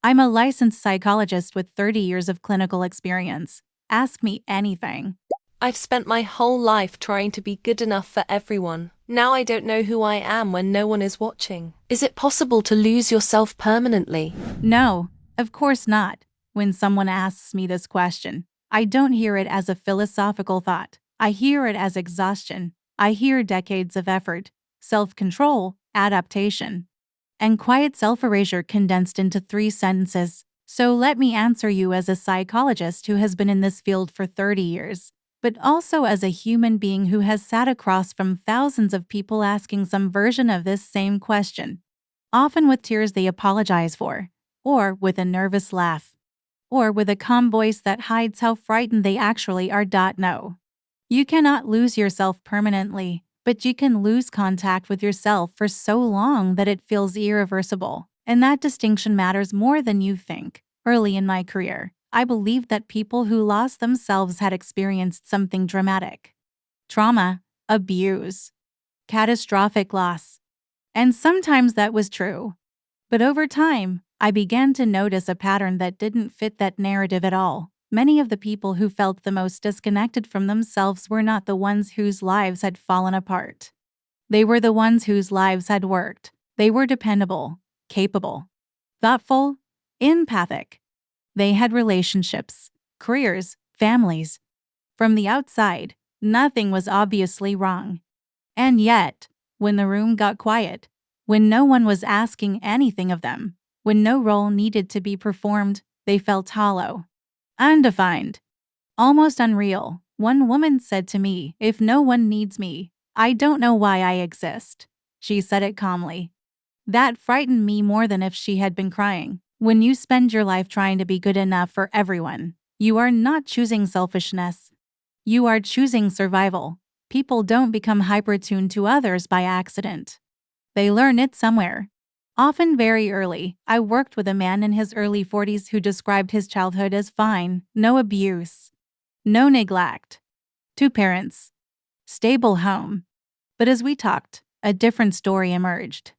I'm a licensed psychologist with 30 years of clinical experience. Ask me anything. I've spent my whole life trying to be good enough for everyone. Now I don't know who I am when no one is watching. Is it possible to lose yourself permanently? No, of course not. When someone asks me this question, I don't hear it as a philosophical thought. I hear it as exhaustion. I hear decades of effort, self-control, adaptation, and quiet self-erasure condensed into 3 sentences. So let me answer you as a psychologist who has been in this field for 30 years, but also as a human being who has sat across from thousands of people asking some version of this same question, often with tears they apologize for, or with a nervous laugh, or with a calm voice that hides how frightened they actually are. No. You cannot lose yourself permanently, but you can lose contact with yourself for so long that it feels irreversible. And that distinction matters more than you think. Early in my career, I believed that people who lost themselves had experienced something dramatic: trauma, abuse, catastrophic loss. And sometimes that was true. But over time, I began to notice a pattern that didn't fit that narrative at all. Many of the people who felt the most disconnected from themselves were not the ones whose lives had fallen apart. They were the ones whose lives had worked. They were dependable, capable, thoughtful, empathic. They had relationships, careers, families. From the outside, nothing was obviously wrong. And yet, when the room got quiet, when no one was asking anything of them, when no role needed to be performed, they felt hollow, undefined, almost unreal. One woman said to me, "If no one needs me, I don't know why I exist." She said it calmly. That frightened me more than if she had been crying. When you spend your life trying to be good enough for everyone, you are not choosing selfishness. You are choosing survival. People don't become hyper-tuned to others by accident. They learn it somewhere. Often very early. I worked with a man in his early 40s who described his childhood as fine: no abuse, no neglect, 2 parents, stable home. But as we talked, a different story emerged.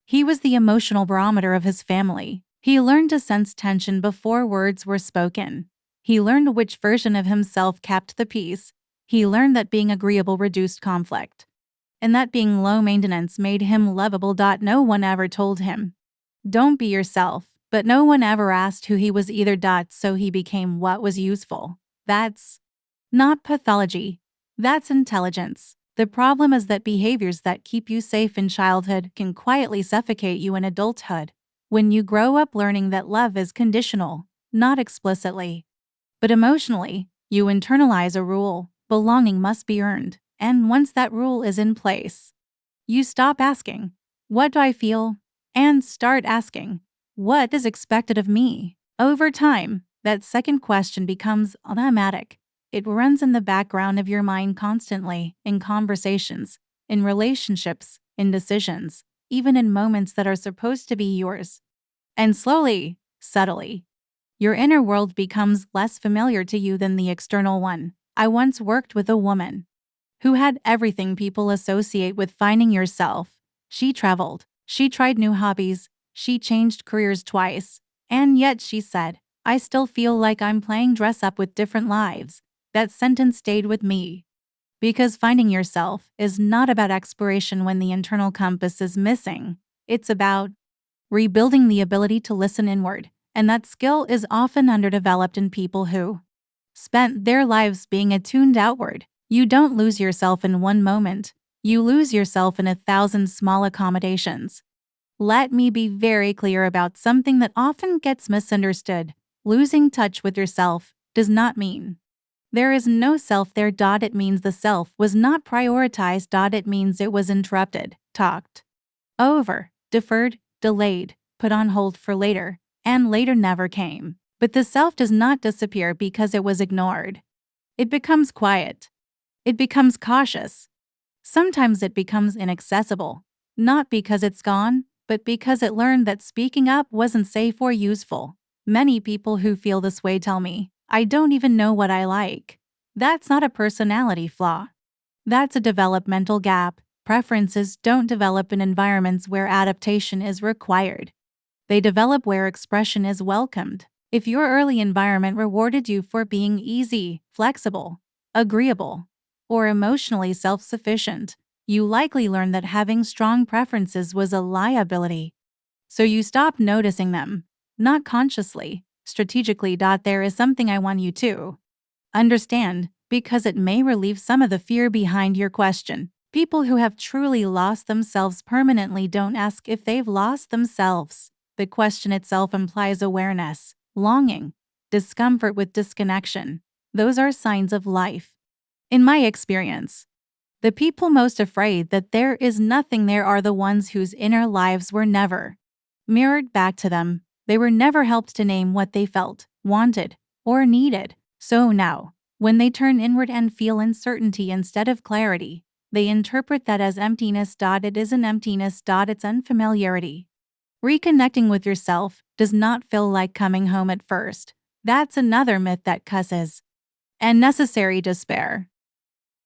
He was the emotional barometer of his family. He learned to sense tension before words were spoken. He learned which version of himself kept the peace. He learned that being agreeable reduced conflict, and that being low maintenance made him lovable. No one ever told him, "Don't be yourself," but no one ever asked who he was either. So he became what was useful. That's not pathology. That's intelligence. The problem is that behaviors that keep you safe in childhood can quietly suffocate you in adulthood. When you grow up learning that love is conditional, not explicitly, but emotionally, you internalize a rule: belonging must be earned. And once that rule is in place, you stop asking, "What do I feel?" and start asking, "What is expected of me?" Over time, that second question becomes automatic. It runs in the background of your mind constantly, in conversations, in relationships, in decisions, even in moments that are supposed to be yours. And slowly, subtly, your inner world becomes less familiar to you than the external one. I once worked with a woman who had everything people associate with finding yourself. She traveled, she tried new hobbies, she changed careers twice, and yet she said, "I still feel like I'm playing dress up with different lives." That sentence stayed with me. Because finding yourself is not about exploration when the internal compass is missing. It's about rebuilding the ability to listen inward, and that skill is often underdeveloped in people who spent their lives being attuned outward. You don't lose yourself in one moment. You lose yourself in 1,000 small accommodations. Let me be very clear about something that often gets misunderstood. Losing touch with yourself does not mean there is no self there. It means the self was not prioritized. It means it was interrupted, talked over, deferred, delayed, put on hold for later, and later never came. But the self does not disappear because it was ignored. It becomes quiet. It becomes cautious. Sometimes it becomes inaccessible, not because it's gone, but because it learned that speaking up wasn't safe or useful. Many people who feel this way tell me, "I don't even know what I like." That's not a personality flaw. That's a developmental gap. Preferences don't develop in environments where adaptation is required. They develop where expression is welcomed. If your early environment rewarded you for being easy, flexible, agreeable, or emotionally self-sufficient, you likely learned that having strong preferences was a liability. So you stop noticing them, not consciously, strategically. There is something I want you to understand, because it may relieve some of the fear behind your question. People who have truly lost themselves permanently don't ask if they've lost themselves. The question itself implies awareness, longing, discomfort with disconnection. Those are signs of life. In my experience, the people most afraid that there is nothing there are the ones whose inner lives were never mirrored back to them. They were never helped to name what they felt, wanted, or needed. So now, when they turn inward and feel uncertainty instead of clarity, they interpret that as emptiness. It isn't emptiness. It's unfamiliarity. Reconnecting with yourself does not feel like coming home at first. That's another myth that causes unnecessary despair.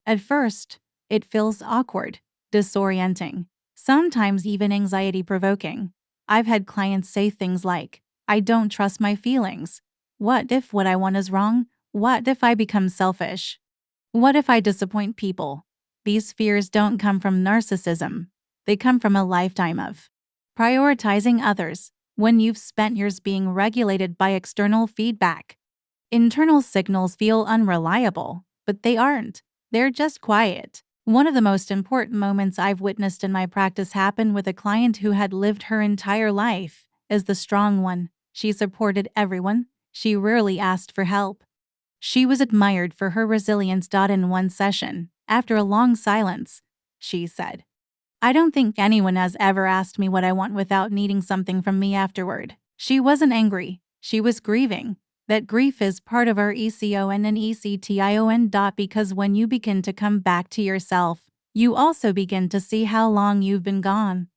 At first, it feels awkward, disorienting, sometimes even anxiety-provoking. I've had clients say things like, "I don't trust my feelings. What if what I want is wrong? What if I become selfish? What if I disappoint people?" These fears don't come from narcissism. They come from a lifetime of prioritizing others when you've spent years being regulated by external feedback. Internal signals feel unreliable, but they aren't. They're just quiet. One of the most important moments I've witnessed in my practice happened with a client who had lived her entire life as the strong one. She supported everyone. She rarely asked for help. She was admired for her resilience. In one session, after a long silence, she said, "I don't think anyone has ever asked me what I want without needing something from me afterward." She wasn't angry. She was grieving. That grief is part of our ECON and ECTION. Because when you begin to come back to yourself, you also begin to see how long you've been gone.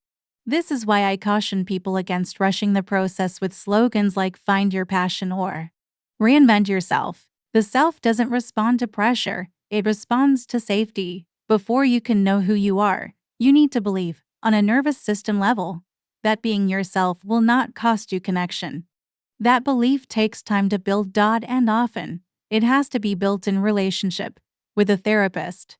This is why I caution people against rushing the process with slogans like "find your passion" or "reinvent yourself." The self doesn't respond to pressure, it responds to safety. Before you can know who you are, you need to believe, on a nervous system level, that being yourself will not cost you connection. That belief takes time to build. And often, it has to be built in relationship, with a therapist,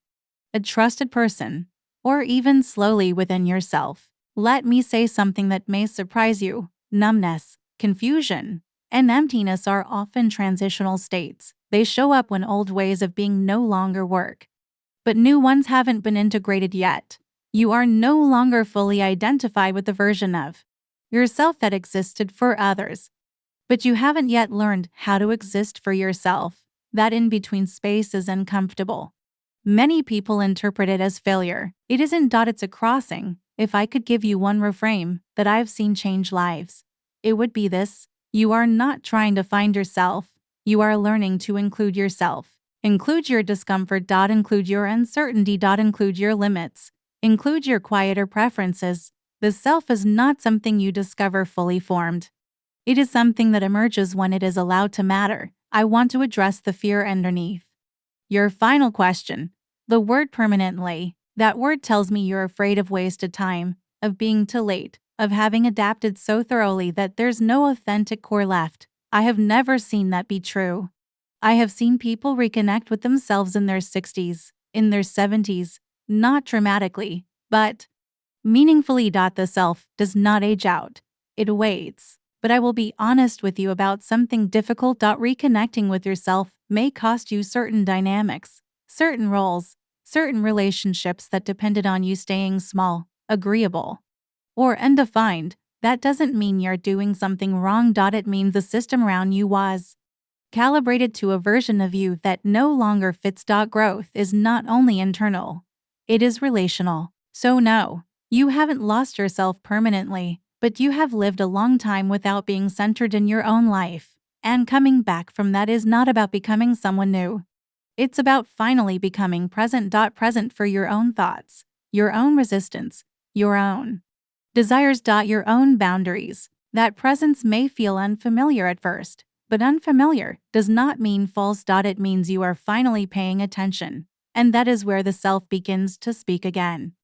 a trusted person, or even slowly within yourself. Let me say something that may surprise you. Numbness, confusion, and emptiness are often transitional states. They show up when old ways of being no longer work, but new ones haven't been integrated yet. You are no longer fully identified with the version of yourself that existed for others, but you haven't yet learned how to exist for yourself. That in-between space is uncomfortable. Many people interpret it as failure. It isn't. It's a crossing. If I could give you one reframe that I've seen change lives, it would be this: you are not trying to find yourself. You are learning to include yourself. Include your discomfort. Include your uncertainty. Include your limits. Include your quieter preferences. The self is not something you discover fully formed. It is something that emerges when it is allowed to matter. I want to address the fear underneath your final question. The word "permanently." That word tells me you're afraid of wasted time, of being too late, of having adapted so thoroughly that there's no authentic core left. I have never seen that be true. I have seen people reconnect with themselves in their 60s, in their 70s, not dramatically, but meaningfully. The self does not age out. It waits. But I will be honest with you about something difficult. Reconnecting with yourself may cost you certain dynamics, certain roles, certain relationships that depended on you staying small, agreeable, or undefined. That doesn't mean you're doing something wrong. It means the system around you was calibrated to a version of you that no longer fits. Growth is not only internal, it is relational. So no, you haven't lost yourself permanently, but you have lived a long time without being centered in your own life. And coming back from that is not about becoming someone new. It's about finally becoming present. Present for your own thoughts, your own resistance, your own desires. Your own boundaries. That presence may feel unfamiliar at first, but unfamiliar does not mean false. It means you are finally paying attention. And that is where the self begins to speak again.